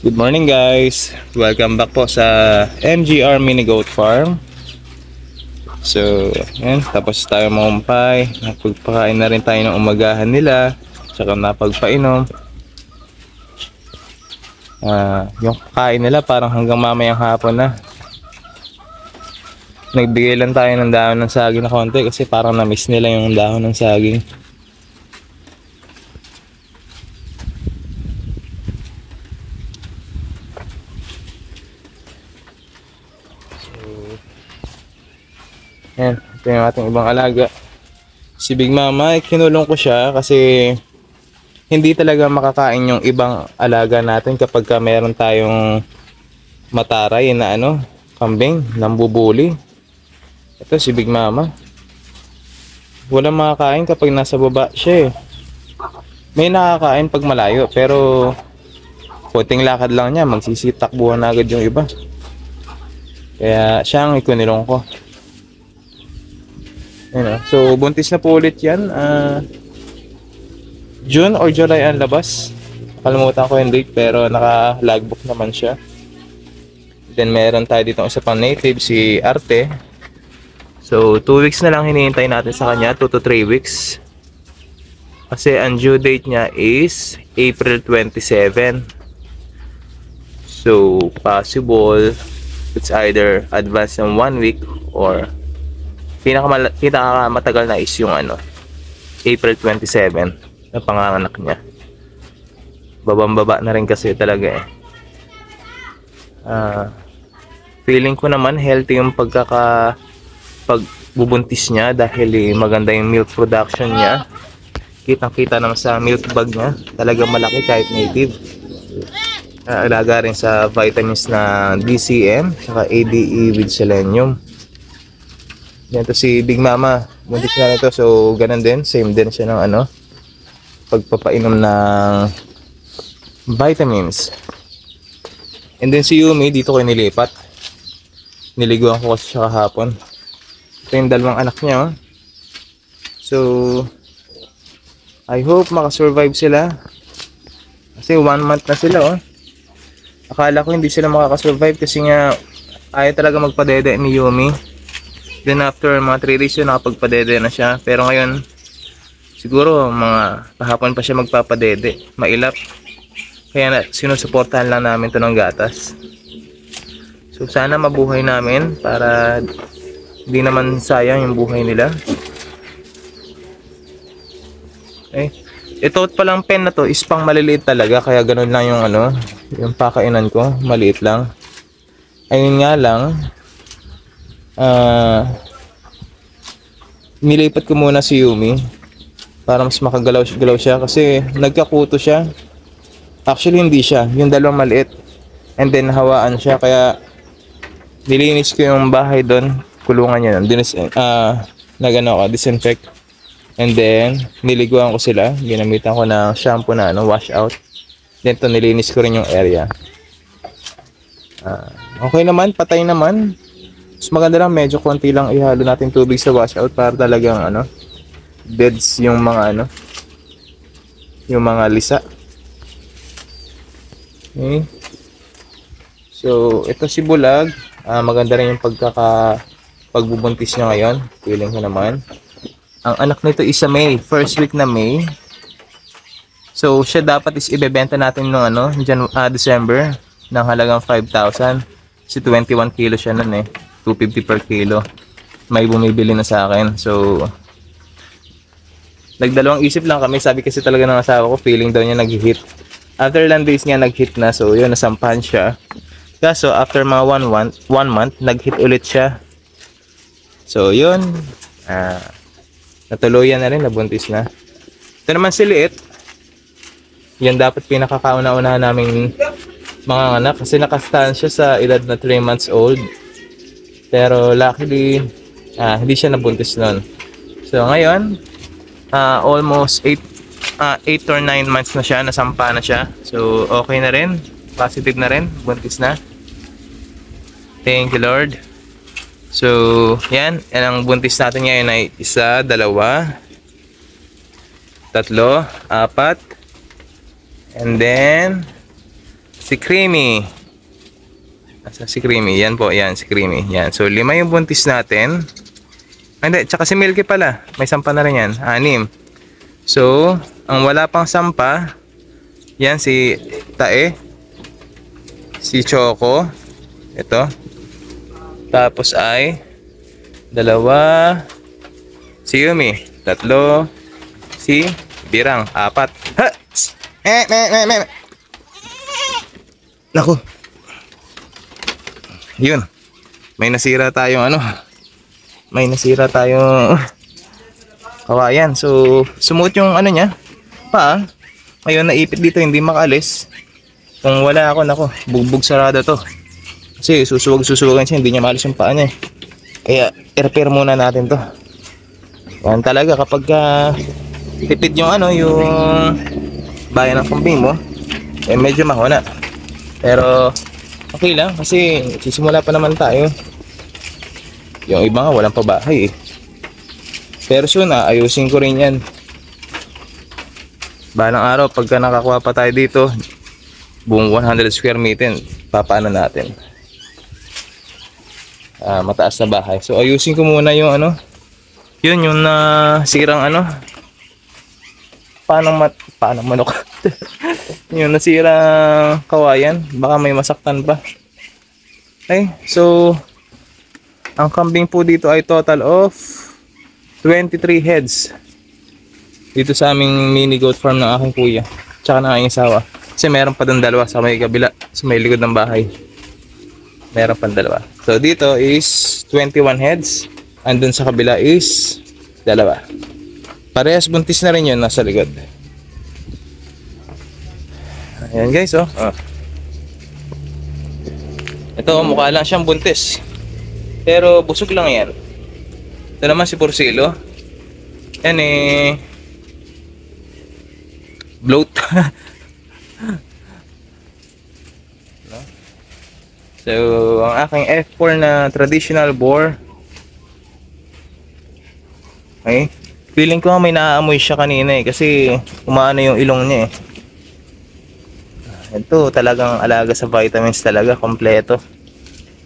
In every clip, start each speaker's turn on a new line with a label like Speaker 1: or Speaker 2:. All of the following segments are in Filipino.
Speaker 1: Good morning guys! Welcome back po sa MGR Mini Goat Farm. So, yan, tapos tayo mamumpay. Napagpakain na rin tayo ng umagahan nila. Tsaka napagpainom. Yung kain nila parang hanggang mamayang hapon na. Nagbigay lang tayo ng dahon ng saging na konti kasi parang na-miss nila yung dahon ng saging. Yan, ito yung ating ibang alaga. Si Big Mama, kinulong ko siya kasi hindi talaga makakain yung ibang alaga natin kapag meron tayong mataray na kambing, nambubuli. Ito si Big Mama. Walang makakain kapag nasa baba siya eh. May nakakain pag malayo pero konting lakad lang niya, magsisitakbuhan na agad yung iba. Kaya siya ang ikunilong ko. So buntis na po ulit yan. June or July ang labas. Nakalimutan ko yung date pero naka-logbook naman siya. Then meron tayo dito isa pang native, si Arte. So 2 weeks na lang hinihintay natin sa kanya, 2 to 3 weeks. Kasi ang due date niya is April 27. So possible it's either advance ng 1 week or pinakamatagal na is yung April 27 na panganganak niya. Babang-baba na rin kasi talaga eh. Feeling ko naman healthy yung pagbubuntis niya dahil maganda yung milk production niya. Kitang-kita naman sa milk bag niya. Talagang malaki kahit native. Alaga rin sa vitamins na DCM saka ADE with selenium. Yan to si Big Mama. Buntis na ito. So ganun din. Same din siya ng pagpapainom ng vitamins. And then si Yumi dito ko nilipat. Niliguan ko kasi siya kahapon. Ito yung dalawang anak niya. So I hope makasurvive sila. Kasi 1 month na sila Akala ko hindi sila makakasurvive kasi nga ayaw talaga magpadede ni Yumi. Then after mga 3 days yun nakapagpadede na siya. Pero ngayon siguro mga kahapon pa siya magpapadede. Mailap. Kaya sinusuportahan lang namin to ng gatas. So sana mabuhay namin para hindi naman sayang yung buhay nila. Ito palang pen na to is pang maliliit talaga. Kaya ganun lang yung yung pakainan ko. Maliit lang. Ayun nga lang. Nilipat ko muna si Yumi para mas makagalaw-galaw siya kasi nagkakuto siya. Actually hindi siya, yung dalawang maliit. And then hawaan siya kaya nilinis ko yung bahay doon, kulungan niya. Disinfect. And then niliguan ko sila, ginamitan ko ng shampoo na wash out. Then to nilinis ko rin yung area. Okay naman, patay naman. Mas maganda lang medyo konti lang ihalo natin tubig sa washout para talagang deads yung mga yung mga lisa. Okay. So ito si Bulag, maganda rin yung pagbubuntis niya ngayon. Feeling ko naman. Ang anak nito is sa May, first week na May. So siya dapat is ibebenta natin ng December ng halagang 5,000. Si 21 kilo siya nun 250 per kilo. May bumibili na sa akin. So nagdalawang isip lang kami. Sabi kasi talaga ng asawa ko, feeling daw niya nag-hit. After ilang days nga nag-hit na. So yun, nasampahan siya. Kaso after mga 1 month, nag-hit ulit siya. So yun, natuluyan na rin, nabuntis na. Ito naman si Liit. Yan dapat pinakakauna-unahan namin mga anak kasi nakastand siya sa edad na 3 months old. Pero luckily, hindi siya nabuntis nun. So ngayon, almost 8 or 9 months na siya, nasampa na siya. So okay na rin, positive na rin, buntis na. Thank you Lord. So yan, ang buntis natin ngayon ay 1, 2, 3, 4. And then Si Creamy. Asa si Creamy? Yan po, yan si Creamy. Yan. So 5 yung buntis natin. Hindi, tsaka si Milky pala. May sampa na rin yan. 6. So, ang wala pang sampa, yan si Tae. Si Choco. Ito. Tapos ay 2. Si Yumi. 3. Si Birang. 4. Ha! Naku. Yun. May nasira tayong ano. May nasira tayong kawayan. So, sumuot yung ano niya. Pa. Ngayon naipit dito, hindi makaalis. Kung wala ako, nako, bugbog sarado to. Kasi susuwag-susuwagan siya, hindi niya maalis yung paa niya. Kaya, i-repair muna natin to. Yan talaga kapag tipid yung ano, yung bayan ng kambing mo, eh medyo mahuna. Pero, okay lang kasi sisimula pa naman tayo. Yung iba nga walang pabahay eh. Pero soon ayusin ko rin yan. Balang araw pagka nakakuha pa tayo dito, buong 100 square meter, papaano natin. Mataas na bahay. So ayusin ko muna yung ano. Yun yung nasirang ano. Paano manok. Yung nasirang kawayan, baka may masaktan pa. Okay, so ang kambing po dito ay total of 23 heads. Dito sa aming mini goat farm ng aking kuya, tsaka ng aking asawa. Kasi meron pa doon 2 sa may kabila, sa may likod ng bahay. Meron pa 2. So dito is 21 heads, and dun sa kabila is 2. Parehas buntis na rin yun nasa likod. Ayan guys, oh. Ito, mukha lang siyang buntis. Pero busog lang yan. Ito naman si Porcelo. Yan eh. Bloat. No? So, ang aking F4 na traditional boar. Okay. Feeling ko may naaamoy siya kanina eh. Kasi umaano yung ilong niya eh. Ito talagang alaga sa vitamins talaga. Kompleto.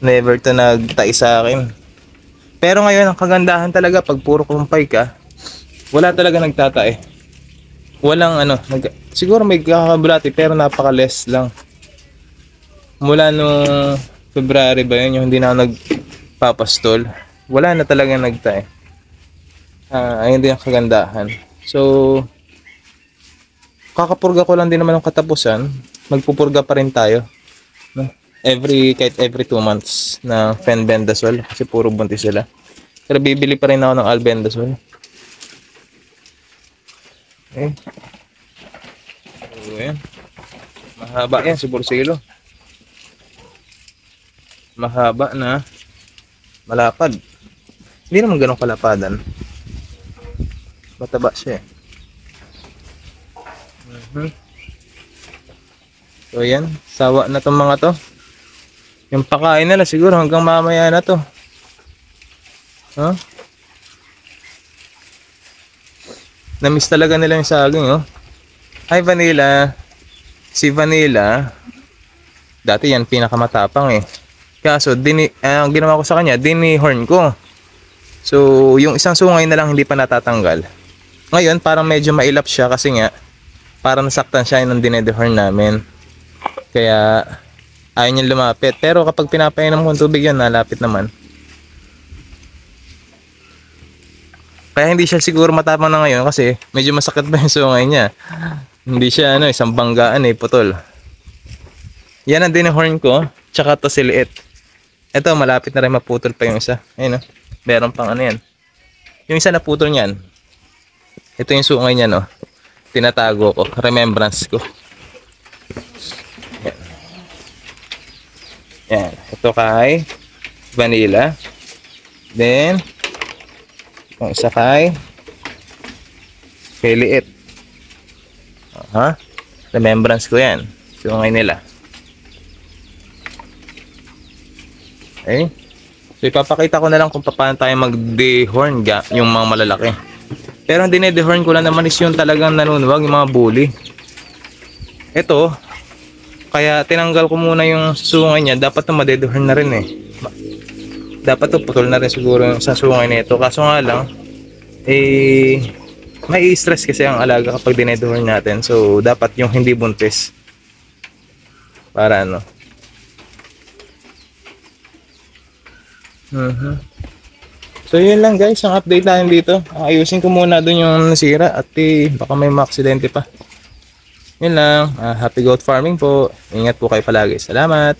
Speaker 1: Never to nagtai sa akin. Pero ngayon ang kagandahan talaga pag puro kumpay ka, wala talaga nagtatae. Walang ano, siguro may kakabulati pero napaka-less lang. Mula nung February ba yun, yung hindi na ako nagpapastol, wala na talaga nagtae. Ayun din ang kagandahan. So, kakapurga ko lang din naman ng katapusan, magpupurga pa rin tayo. No? Kahit every 2 months na Fenbendazole kasi puro buntis sila. Pero bibili pa rin ako ng Albendazole. Okay. So, yan. Mahaba yan si Porcelo. Mahaba na malapad. Hindi naman ganun kalapadan. Mataba siya eh. So yan, sawa na tong mga to. Yung pakain nila siguro hanggang mamaya na to. Huh? Namiss talaga nila yung saging, oh. Hi Vanilla. Si Vanilla, dati yan pinakamatapang eh. Kaso ang ginawa ko sa kanya, dinihorn ko. So yung isang sungay na lang hindi pa natatanggal. Ngayon parang medyo mailap siya kasi nga parang nasaktan siya nung dinedehorn namin. Kaya ayaw niya lumapit. Pero kapag pinapainom ko ng tubig yan, nalapit naman. Kaya hindi siya siguro matapang na ngayon kasi medyo masakit pa yung sungay niya. Hindi siya isang banggaan eh, putol. Yan ang dinehorn ko. Tsaka to si Liit. Ito malapit na rin maputol pa yung isa. Ayun oh. Meron pang ano yan. Yung isa naputol niyan. Ito yung sungay niya no. Tinatago ko. Remembrance ko. Yan. Yan. Ito kay Vanilla. Then yung isa kay Liit. Remembrance ko yan. Sungay nila. Okay. So ipapakita ko na lang kung paano tayo mag-dehorn yung mga malalaki. Pero ang dinedehorn ko lang naman is yung talagang nanunuwag, yung mga bully. Ito, Kaya tinanggal ko muna yung sungay niya. Dapat na madeduhan na rin eh. Dapat to putol na rin siguro yung sa sungay nito. Kaso nga lang, may stress kasi ang alaga kapag dineduhan natin. So, dapat yung hindi buntis. Para ano. So, yun lang guys. Ang update natin dito. Ayusin ko muna dun yung nasira at baka may maaksidente pa. Yun lang. Happy goat farming po. Ingat po kayo palagi. Salamat.